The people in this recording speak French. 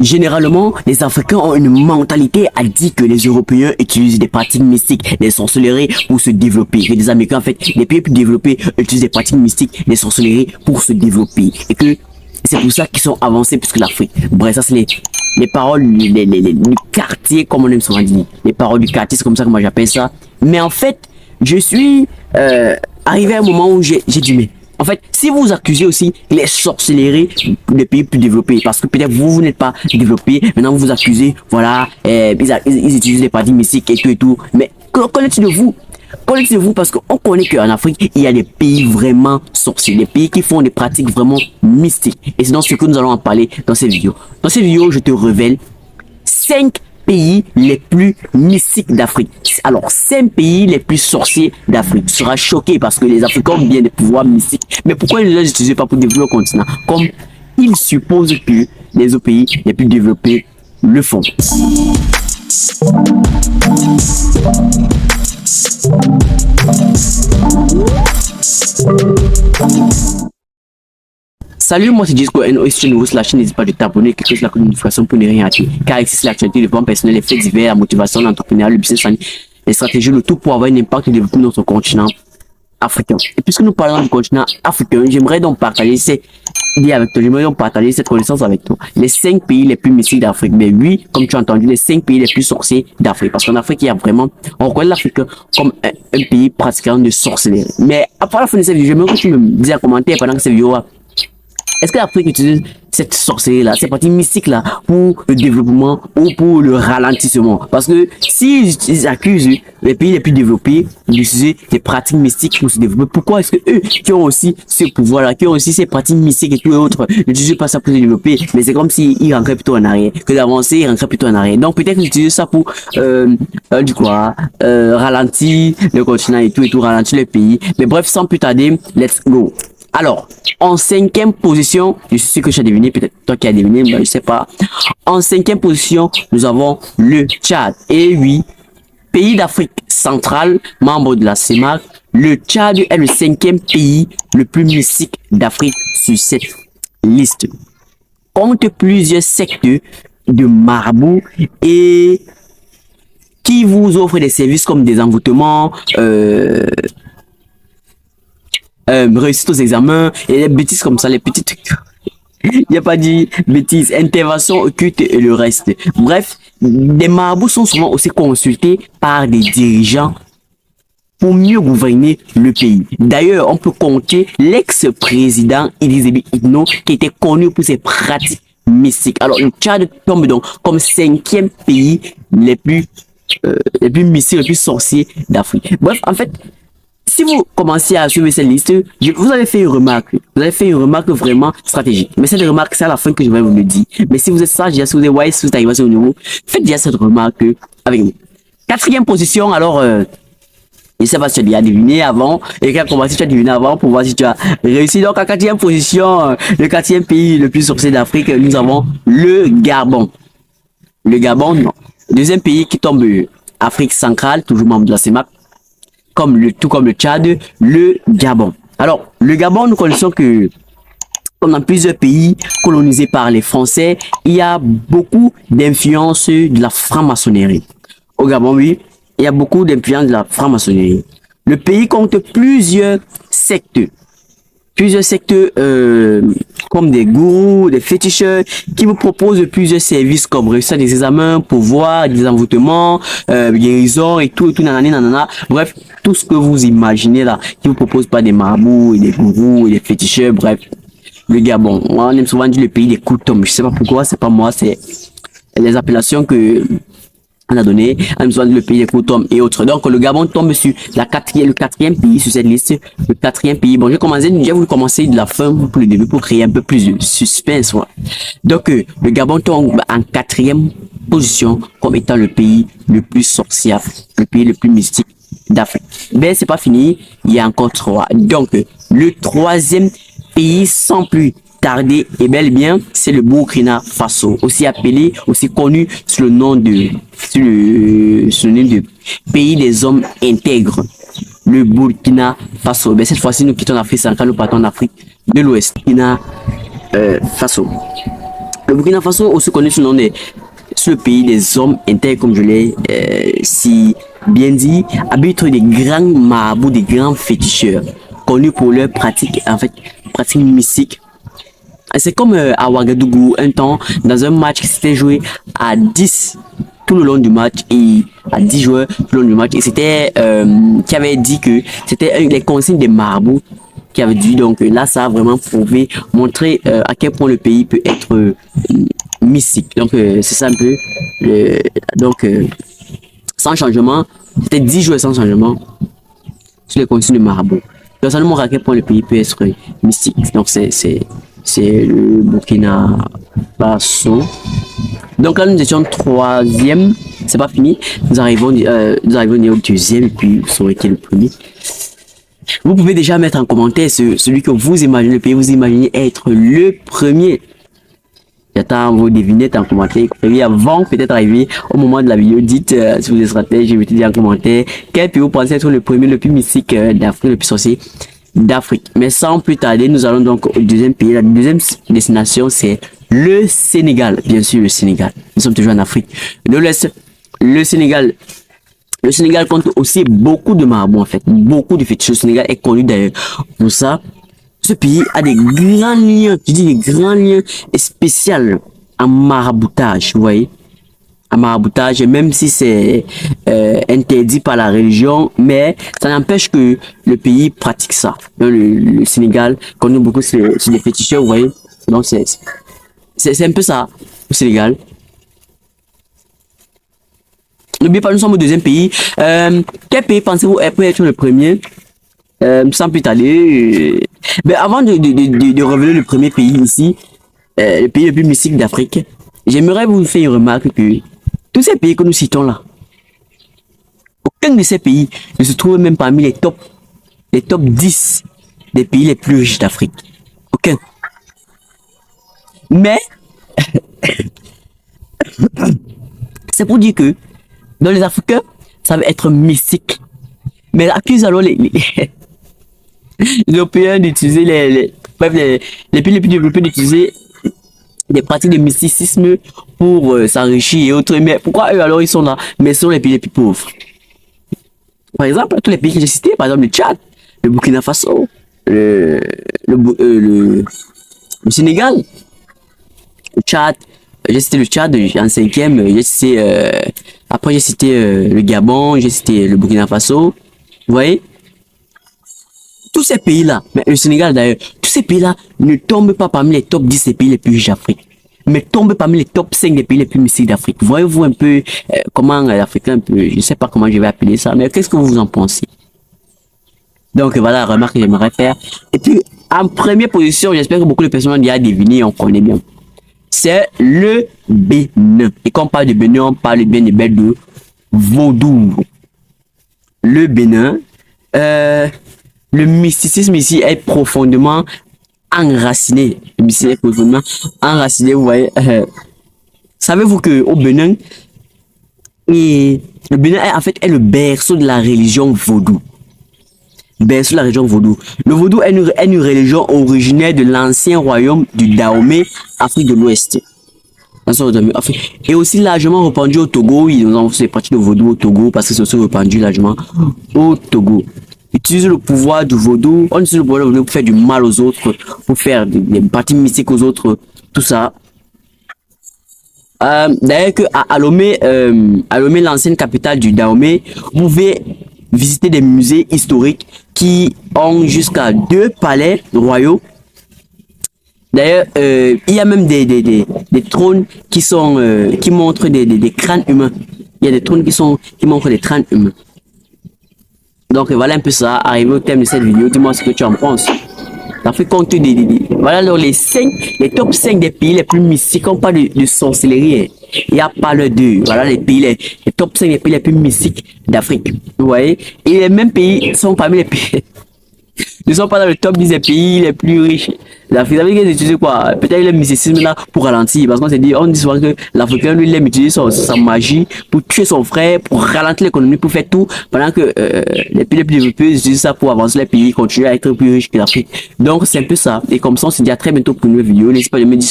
Généralement, les Africains ont une mentalité à dire que les Européens utilisent des pratiques mystiques, des sorcelleries pour se développer. Que les Américains, en fait, les pays plus développés utilisent des pratiques mystiques, des sorcelleries pour se développer. Et que c'est pour ça qu'ils sont avancés plus que l'Afrique. Bref, ça c'est les paroles du quartier, comme on aime souvent dire. Les paroles du quartier, c'est comme ça que moi j'appelle ça. Mais en fait, je suis arrivé à un moment où j'ai dit, mais en fait, si vous accusez aussi les sorcelleries des pays plus développés, parce que peut-être vous n'êtes pas développé, maintenant vous accusez, voilà, ils utilisent des pratiques mystiques et tout, mais connaissez-vous de vous? Connaissez-vous parce qu'on connaît qu'en Afrique, il y a des pays vraiment sorciers, des pays qui font des pratiques vraiment mystiques. Et c'est dans ce que nous allons en parler dans cette vidéo. Dans cette vidéo, je te révèle 5 pays les plus mystiques d'Afrique. Alors, 5 pays les plus sorciers d'Afrique. Tu seras choqué parce que les Africains ont bien des pouvoirs mystiques. Mais pourquoi ils ne les utilisent pas pour développer le continent? Comme ils supposent que les autres pays les plus développés le font. Salut, moi c'est Disco et si tu es nouveau sur la chaîne, n'hésite pas de t'abonner, cliquer sur la notification pour ne rien rater. Car ici c'est l'actualité, le plan personnel, les faits divers, la motivation, l'entrepreneuriat, le business, les stratégies, le tout pour avoir un impact et développer notre continent africain. Et puisque nous parlons du continent africain, j'aimerais donc partager cette idée avec toi, j'aimerais donc partager cette connaissance avec toi. Les 5 pays les plus mystiques d'Afrique. Mais oui, comme tu as entendu, les 5 pays les plus sorciers d'Afrique. Parce qu'en Afrique, il y a vraiment, on reconnaît l'Afrique comme un pays pratiquant de sorcellerie. Mais après la fin de cette vidéo, j'aimerais que tu me dises en commentaire pendant que cette vidéo est-ce que l'Afrique utilise cette sorcellerie-là, cette partie mystique-là, pour le développement ou pour le ralentissement? Parce que s'ils accusent les pays les plus développés d'utiliser des pratiques mystiques pour se développer, pourquoi est-ce que eux, qui ont aussi ce pouvoir-là, qui ont aussi ces pratiques mystiques et tout et autres, n'utilisent pas ça pour se développer? Mais c'est comme s'ils rentraient plutôt en arrière. Que d'avancer, ils rentraient plutôt en arrière. Donc peut-être qu'ils utilisent ça pour, ralentir le continent et tout, ralentir le pays. Mais bref, sans plus tarder, let's go. Alors, en 5e position, je suis sûr que tu as deviné, peut-être toi qui as deviné, mais je sais pas. En 5e position, nous avons le Tchad. Et oui, pays d'Afrique centrale, membre de la CEMAC, le Tchad est le 5e pays le plus mystique d'Afrique sur cette liste. Compte plusieurs sectes de marabouts et qui vous offrent des services comme des envoûtements, réussite aux examens et les bêtises comme ça, les petits trucs. Il n'y a pas dit bêtises, intervention occulte et le reste. Bref, des marabouts sont souvent aussi consultés par des dirigeants pour mieux gouverner le pays. D'ailleurs, on peut compter l'ex-président Idriss Itno qui était connu pour ses pratiques mystiques. Alors, le Tchad tombe donc comme 5e pays les plus mystiques, les plus sorciers d'Afrique. Bref, en fait, si vous commencez à suivre cette liste, vous avez fait une remarque. Vous avez fait une remarque vraiment stratégique. Mais cette remarque, c'est à la fin que je vais vous le dire. Mais si vous êtes sage, si vous êtes wise, si vous êtes arrivé à ce niveau, faites déjà cette remarque avec nous. 4e position, alors, je ne sais pas si tu as déjà deviné avant. Et quand si tu as deviné avant pour voir si tu as réussi. Donc, en 4e position, le 4e pays le plus sorcier d'Afrique, nous avons le Gabon. Le Gabon, non. Deuxième pays qui tombe, Afrique centrale, toujours membre de la CEMAC. Tout comme le Tchad, le Gabon. Alors, le Gabon, nous connaissons que, comme dans plusieurs pays colonisés par les Français, il y a beaucoup d'influence de la franc-maçonnerie. Au Gabon, oui, il y a beaucoup d'influence de la franc-maçonnerie. Le pays compte plusieurs sectes comme des gourous, des féticheurs qui vous proposent plusieurs services comme réussir des examens, pouvoir, des envoûtements, guérison et tout, nanana. Bref, tout ce que vous imaginez là, qui vous proposent pas des marabouts et des gourous et des féticheurs, bref. Le Gabon, on aime souvent dire le pays des coutumes. Je sais pas pourquoi, c'est pas moi, c'est les appellations que on a donné, on aime souvent dire le pays des coutumes et autres. Donc le Gabon tombe sur le 4e pays sur cette liste, le 4e pays. Bon, j'ai voulu commencer de la fin pour le début pour créer un peu plus de suspense. Ouais. Donc le Gabon tombe en 4e position comme étant le pays le plus sorcier, le pays le plus mystique d'Afrique. Mais c'est pas fini, il y a encore 3. Donc le 3e pays sans plus tarder et bel et bien, c'est le Burkina Faso, aussi appelé, aussi connu sous le nom de pays des hommes intègres. Le Burkina Faso. Ben, cette fois-ci, nous quittons l'Afrique centrale, nous partons en Afrique de l'Ouest. Burkina Faso. Le Burkina Faso, aussi connu sous le nom de le pays des hommes intègres, comme je l'ai si bien dit, habite des grands marabouts, des grands féticheurs, connus pour leurs pratiques, en fait, pratiques mystiques. C'est comme à Ouagadougou, un temps, dans un match qui s'était joué à 10 tout le long du match et à 10 joueurs tout le long du match. Et c'était qui avait dit que c'était les consignes des marabouts qui avait dit. Donc là, ça a vraiment prouvé, montré à quel point le pays peut être mystique. Donc c'est ça un peu. Donc sans changement, c'était 10 joueurs sans changement sur les consignes de marabout. Donc ça nous montre à quel point le pays peut être mystique. Donc c'est le Burkina Faso. Donc là nous étions troisième, c'est pas fini. Nous arrivons au deuxième et puis vous saurez qui est le premier. Vous pouvez déjà mettre en commentaire celui que vous imaginez, le pays vous imaginez être le premier. J'attends vos devinettes en commentaire. Et avant peut-être arriver au moment de la vidéo, dites si vous êtes stratège, mettez en commentaire quel pays vous pensez être le premier, le plus mystique d'Afrique, le plus sorcier d'Afrique. Mais sans plus tarder, nous allons donc au deuxième pays. La deuxième destination, c'est le Sénégal. Bien sûr, le Sénégal. Nous sommes toujours en Afrique de l'Ouest. Le Sénégal. Le Sénégal compte aussi beaucoup de marabouts, en fait. Beaucoup de fétiches. Le Sénégal est connu d'ailleurs pour ça. Ce pays a des grands liens, je dis des grands liens spéciaux en maraboutage, vous voyez. En maraboutage, même si c'est interdit par la religion, mais ça n'empêche que le pays pratique ça. Le Sénégal connaît beaucoup sur les féticheurs, vous voyez. Donc c'est un peu ça, le Sénégal. N'oubliez pas, nous sommes au deuxième pays. Quel pays pensez-vous peut être le premier? Sans plus tarder, mais avant de révéler le premier pays ici, le pays le plus mystique d'Afrique, j'aimerais vous faire une remarque que tous ces pays que nous citons là, aucun de ces pays ne se trouve même parmi les top 10 des pays les plus riches d'Afrique. Aucun. Mais, c'est pour dire que dans les Africains, ça va être mystique. Mais là, accuse alors les Européens d'utiliser les pays les plus développés d'utiliser des pratiques de mysticisme pour s'enrichir et autres. Mais pourquoi eux alors ils sont là? Mais ce sont les pays les plus pauvres. Par exemple, tous les pays que j'ai cités, par exemple le Tchad, le Burkina Faso, le Sénégal, le Tchad, j'ai cité le Tchad en cinquième, j'ai cité après j'ai cité le Gabon, j'ai cité le Burkina Faso, vous voyez? Tous ces pays-là, mais le Sénégal d'ailleurs, tous ces pays-là ne tombent pas parmi les top 10 des pays les plus riches d'Afrique, mais tombent parmi les top 5 des pays les plus mystiques d'Afrique. Voyez-vous un peu comment l'Africain je ne sais pas comment je vais appeler ça, mais qu'est-ce que vous en pensez? Donc voilà la remarque que j'aimerais faire. Et puis, en première position, j'espère que beaucoup de personnes ont déjà deviné, on connaît bien. C'est le Bénin. Et quand on parle de Bénin, on parle bien de Vaudou. Le Bénin, le mysticisme ici est profondément enraciné. Le mysticisme est profondément enraciné, vous voyez. Savez-vous que au Bénin, le Bénin en fait est le berceau de la religion vaudou. Berceau de la religion vaudou. Le vaudou est une religion originaire de l'ancien royaume du Dahomey, Afrique de l'Ouest. Et aussi largement répandu au Togo. Ils ont fait partie de vaudou au Togo parce que c'est aussi répandu largement au Togo. Utiliser le pouvoir du vaudou, on utilise le pouvoir du vaudou pour faire du mal aux autres, pour faire des parties mystiques aux autres, tout ça. D'ailleurs que à Lomé, l'ancienne capitale du Dahomey, vous pouvez visiter des musées historiques qui ont jusqu'à 2 palais royaux. D'ailleurs, il y a même des trônes qui sont qui montrent des crânes humains. Il y a des trônes qui montrent des crânes humains. Donc voilà un peu ça, arrivé au thème de cette vidéo, dis-moi ce que tu en penses. Ça fait compte voilà alors les top 5 des pays les plus mystiques. On parle de sorcellerie, il n'y a pas le deux. Voilà les pays, les top 5 des pays les plus mystiques d'Afrique. Vous voyez? Et les mêmes pays sont parmi les pays. Ne sont pas dans le top 10 des pays les plus riches d'Afrique. Vous savez qu'ils utilisent quoi? Peut-être le mysticisme là pour ralentir. Parce qu'on s'est dit, on dit souvent que l'Africain lui il aime utiliser sa magie pour tuer son frère, pour ralentir l'économie, pour faire tout. Pendant que les pays les plus développés utilisent ça pour avancer les pays, continuer à être plus riches que l'Afrique. Donc c'est un peu ça. Et comme ça, on se dit à très bientôt pour une nouvelle vidéo. N'hésitez pas à me dire